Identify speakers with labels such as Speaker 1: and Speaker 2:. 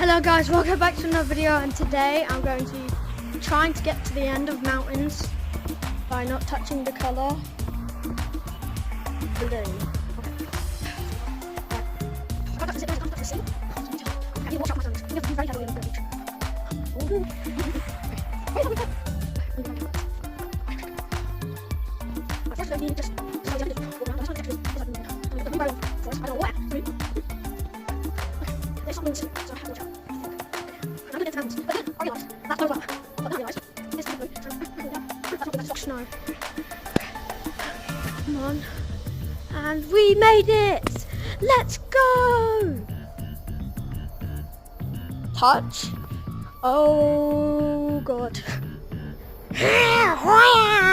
Speaker 1: Hello guys, welcome back to another video, and today I'm going to be trying to get to the end of mountains by not touching the colour blue. Snow. Come on. And we made it! Let's go! Touch. Oh god.